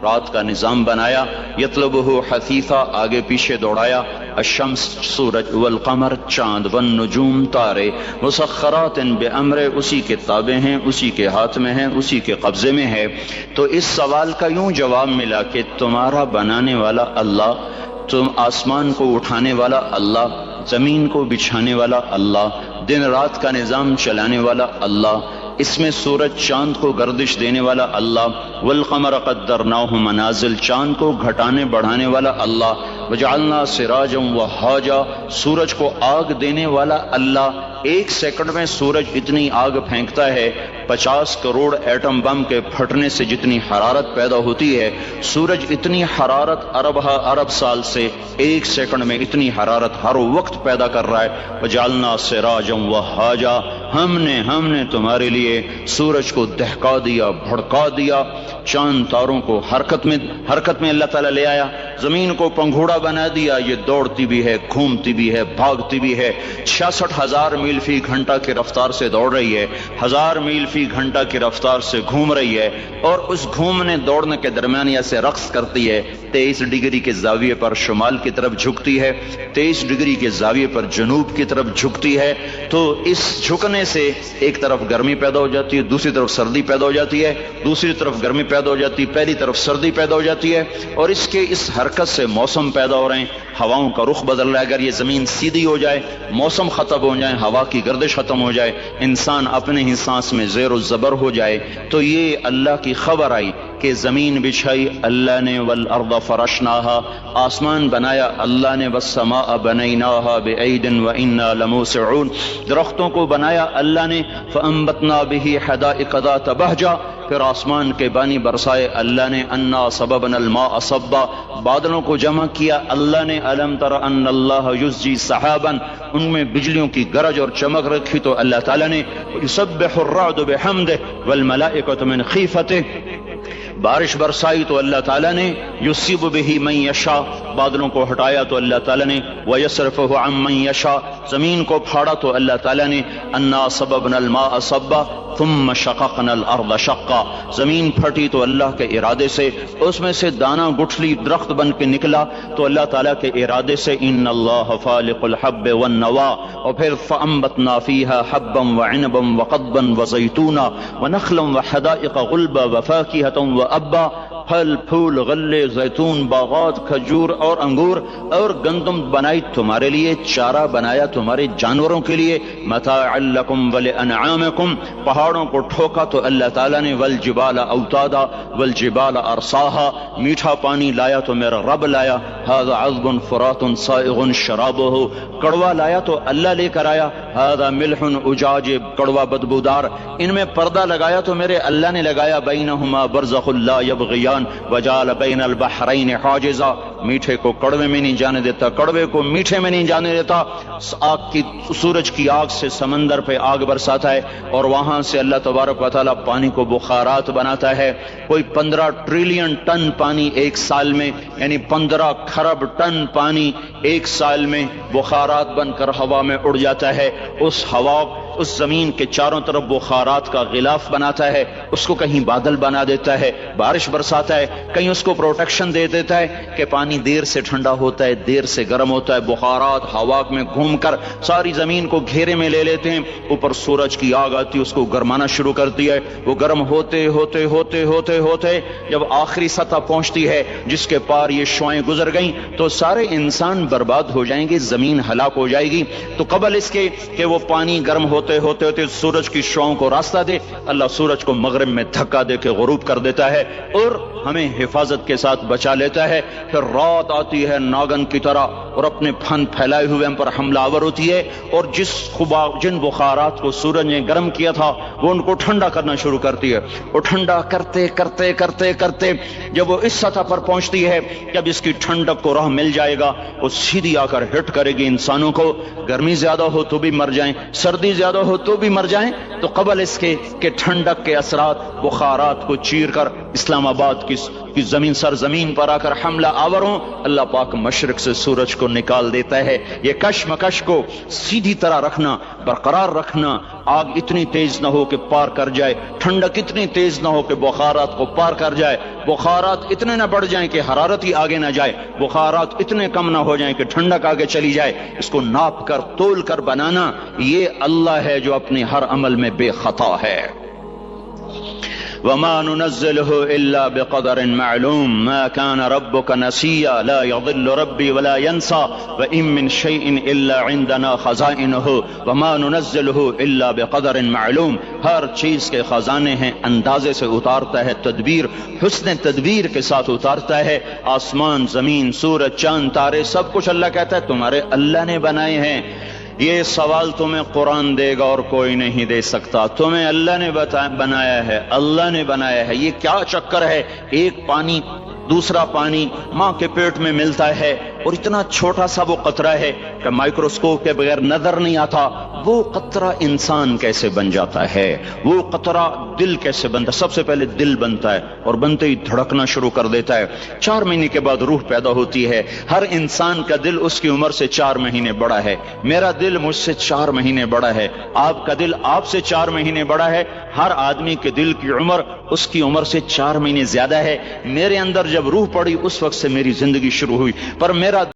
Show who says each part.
Speaker 1: رات کا نظام بنایا، یطلبہ حثیثا آگے پیچھے دوڑایا، الشمس سورج، والقمر چاند، والنجوم تارے، مسخرات بامر اسی کے تابع ہیں، اسی کے ہاتھ میں ہیں، اسی کے قبضے میں ہے۔ تو اس سوال کا یوں جواب ملا کہ تمہارا بنانے والا اللہ، تم آسمان کو اٹھانے والا اللہ، زمین کو بچھانے والا اللہ، دن رات کا نظام چلانے والا اللہ، اس میں سورج چاند کو گردش دینے والا اللہ، والقمر قدرناہ منازل، چاند کو گھٹانے بڑھانے والا اللہ، وجعلنا سراجا وہاجا، سورج کو آگ دینے والا اللہ۔ ایک سیکنڈ میں سورج اتنی آگ پھینکتا ہے، 50 کروڑ ایٹم بم کے پھٹنے سے جتنی حرارت پیدا ہوتی ہے، سورج اتنی حرارت ارب سال سے ایک سیکنڈ میں اتنی حرارت ہر وقت پیدا کر رہا ہے۔ وجعلنا سراجا وہاجا، ہم نے تمہارے لیے سورج کو دہکا دیا، بھڑکا دیا، چاند تاروں کو حرکت میں اللہ تعالیٰ لے آیا، زمین کو پنگھوڑا بنا دیا، یہ دوڑتی بھی ہے، گھومتی بھی ہے، بھاگتی بھی ہے، 66,000 میل فی گھنٹہ کی رفتار سے دوڑ رہی ہے، 1000 میل فی گھنٹہ کی رفتار سے گھوم رہی ہے، اور اس گھومنے دوڑنے کے درمیان ایسے رقص کرتی ہے، 23 ڈگری کے زاویے پر شمال کی طرف جھکتی ہے، 23 ڈگری کے زاویے پر جنوب کی طرف جھکتی ہے۔ تو اس جھکنے سے ایک طرف گرمی پیدا ہو جاتی ہے، دوسری طرف سردی پیدا ہو جاتی ہے، دوسری طرف گرمی پیدا ہو جاتی ہے، پہلی طرف سردی پیدا ہو جاتی ہے، اور اس حرکت سے موسم پیدا ہو رہے ہیں، ہواؤں کا رخ بدل رہا ہے۔ اگر یہ زمین سیدھی ہو جائے، موسم ختم ہو جائے، ہوا کی گردش ختم ہو جائے، انسان اپنے ہی سانس میں زیر و زبر ہو جائے، تو یہ اللہ کی خبر آئی کہ زمین بچھائی اللہ نے، والارض فرشناہا، آسمان بنایا اللہ نے، والسماء بنیناہا بعید وانا لموسعون، درختوں کو بنایا اللہ نے، فانبتنا به حدائق ذات بہجہ، پھر آسمان کے بانی برسائے اللہ نے، انا صببنا الماء صبا، بادلوں کو جمع کیا اللہ نے، الم تر ان اللہ یزجی سحابا، ان میں بجلیوں کی گرج اور چمک رکھی تو اللہ تعالیٰ نے، یسبح الرعد بحمدہ والملائکۃ من خیفتہ، بارش برسائی تو اللہ تعالیٰ نے، یصیب به من یشاء، بادلوں کو ہٹایا تو اللہ تعالیٰ نے، ویصرفہ عن من یشاء، زمین کو پھاڑا تو اللہ تعالیٰ نے، انا صببنا الماء صبا ثم شققنا الارض شقا، زمین پھٹی تو اللہ کے ارادے سے، اس میں سے دانہ گٹھلی درخت بن کے نکلا تو اللہ تعالیٰ کے ارادے سے، ان اللہ فالق الحب والنوا، اور پھر فانبتنا فیہا حبا وعنبا وقضبا وزیتونا ونخلا وحدائق غلبا وفاکہۃ وابا، پھل پھول غلے زیتون باغات کھجور اور انگور اور گندم بنائی تمہارے لیے، چارہ بنایا تمہارے جانوروں کے لیے، متاعا لکم ولانعامکم، پہاڑوں کو ٹھوکا تو اللہ تعالیٰ نے، والجبال اوتادا والجبال ارساہا، میٹھا پانی لایا تو میرا رب لایا، ھذا عذب فرات سائغ شرابہ، کڑوا لایا تو اللہ لے کر آیا، ھذا ملح اجاج، کڑوا بدبودار، ان میں پردہ لگایا تو میرے اللہ نے لگایا، بینہما برزخ لا یبغیان وجعل بین البحرین حاجزا، میٹھے کو کڑوے میں نہیں جانے دیتا، کڑوے کو میٹھے میں نہیں جانے دیتا، سورج کی آگ سے سمندر پہ آگ برساتا ہے، اور وہاں سے اللہ تبارک و تعالیٰ پانی کو بخارات بناتا ہے، کوئی 15 ٹریلین ٹن پانی ایک سال میں، یعنی 15 کھرب ٹن پانی ایک سال میں بخارات بن کر ہوا میں اڑ جاتا ہے، اس ہوا اس زمین کے چاروں طرف بخارات کا غلاف بناتا ہے، اس کو کہیں بادل بنا دیتا ہے، بارش برساتا ہے، کہیں اس کو پروٹیکشن دے دیتا ہے کہ پانی دیر سے ٹھنڈا ہوتا ہے، دیر سے گرم ہوتا ہے، بخارات ہوا میں گھوم کر ساری زمین کو گھیرے میں لے لیتے ہیں، اوپر سورج کی آگ آتی ہے، اس کو گرمانا شروع کرتی ہے، وہ گرم ہوتے ہوتے ہوتے ہوتے ہوتے جب آخری سطح پہنچتی ہے جس کے پار یہ شعاعیں گزر گئیں تو سارے انسان برباد ہو جائیں گے، زمین ہلاک ہو جائے گی۔ تو قبل اس کے کہ وہ پانی گرم ہوتے ہوتے ہوتے سورج کی شعاعوں کو راستہ دے، اللہ سورج کو مغرب میں دھکا دے کے غروب کر دیتا ہے اور ہمیں حفاظت کے ساتھ بچا لیتا ہے۔ پھر رات آتی ہے ناگن کی طرح اور اپنے پھن پھیلائے ہوئے ہم پر حملہ آور ہوتی ہے، اور جن بخارات کو سورج نے گرم کیا تھا وہ ان کو ٹھنڈا کرنا شروع کرتی ہے، اور ٹھنڈا کرتے کرتے کرتے کرتے جب وہ اس سطح پر پہنچتی ہے، جب اس کی ٹھنڈک کو راہ مل جائے گا، وہ سیدھی آ کر ہٹ کرے گی انسانوں کو، گرمی زیادہ ہو تو بھی مر جائیں، سردی زیادہ ہو تو بھی مر جائیں۔ تو قبل اس کے کہ ٹھنڈک کے اثرات بخارات کو چیر کر اسلام آباد کی کہ زمین سرزمین پر آ کر حملہ آور ہوں، اللہ پاک مشرق سے سورج کو نکال دیتا ہے۔ یہ کشمکش کو سیدھی طرح رکھنا، برقرار رکھنا، آگ اتنی تیز نہ ہو کہ پار کر جائے، ٹھنڈک اتنی تیز نہ ہو کہ بخارات کو پار کر جائے، بخارات اتنے نہ بڑھ جائیں کہ حرارت ہی آگے نہ جائے، بخارات اتنے کم نہ ہو جائیں کہ ٹھنڈک آگے چلی جائے، اس کو ناپ کر تول کر بنانا، یہ اللہ ہے جو اپنے ہر عمل میں بے خطا ہے۔ وما ننزله الا بقدر معلوم ما كان ربك نسيا لا يضل ربي ولا ينسى وان من شيء الا عندنا خزائنه وما ننزله الا بقدر معلوم۔ ہر چیز کے خزانے ہیں، اندازے سے اتارتا ہے، تدبیر حسن تدبیر کے ساتھ اتارتا ہے۔ آسمان، زمین، سورج، چاند، تارے، سب کچھ اللہ کہتا ہے تمہارے اللہ نے بنائے ہیں۔ یہ سوال تمہیں قرآن دے گا اور کوئی نہیں دے سکتا، تمہیں اللہ نے بنایا ہے، اللہ نے بنایا ہے۔ یہ کیا چکر ہے، ایک پانی دوسرا پانی ماں کے پیٹ میں ملتا ہے اور اتنا چھوٹا سا وہ قطرہ ہے کہ مائکروسکوپ کے بغیر نظر نہیں آتا، وہ قطرہ انسان کیسے بن جاتا ہے، وہ قطرہ دل کیسے بنتا ہے۔ سب سے پہلے دل بنتا ہے اور بنتے ہی دھڑکنا شروع کر دیتا ہے، 4 مہینے کے بعد روح پیدا ہوتی ہے۔ ہر انسان کا دل اس کی عمر سے 4 مہینے بڑا ہے، میرا دل مجھ سے 4 مہینے بڑا ہے، آپ کا دل آپ سے 4 مہینے بڑا ہے۔ ہر آدمی کے دل کی عمر اس کی عمر سے 4 مہینے زیادہ ہے۔ میرے اندر جب روح پڑی اس وقت سے میری زندگی شروع ہوئی، پر میرا